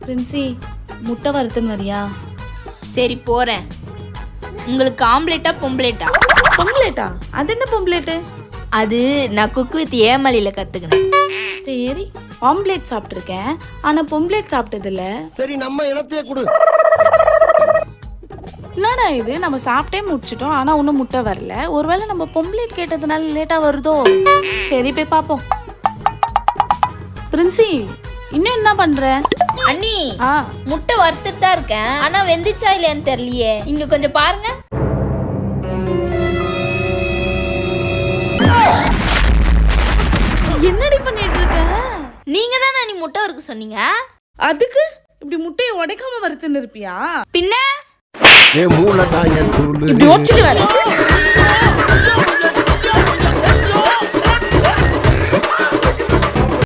பிரின்சி முட்டை வறுத்துன்னு வரியா? சரி போறேன். உங்களுக்கு ஆம்லேட்டா பொம்ப்ளேட்டா? பொம்ப்ளேட்டா? அது என்ன பொம்ப்ளேட்டு? அது நான் குக் வித் ஏமலில கத்துக்கினேன். சரி, ஆம்லேட் சாப்பிட்ருக்கேன், ஆனா பொம்ப்ளேட் சாப்பிட்டதில்ல. சரி நம்ம இடத்தையே கொடு. என்னடா இது, நம்ம சாப்பிட்டே முடிச்சிட்டோம் ஆனா ஒன்றும் முட்டை வரல. ஒருவேளை நம்ம பொம்ப்ளேட் கேட்டதுனால லேட்டா வருதோ? சரி போய் பார்ப்போம். பிரின்சி இன்னும் என்ன பண்ற? அண்ணி முட்டை வறுத்துட்டு தான் இருக்கேன், ஆனா வெந்துச்சா இல்லையான்னு தெரியலையே. இங்க கொஞ்சம் பாருங்க. என்னடி பண்ணிட்டு இருக்க? நீங்க தானே நீ முட்டை வறுக்க சொன்னீங்க. அதுக்கு இப்படி முட்டையை உடைக்காம வறுத்துன்னு இருப்பியா? பின்ன ஏ மூளை தாங்க இப்படி ஒச்சிட்டு வேலை.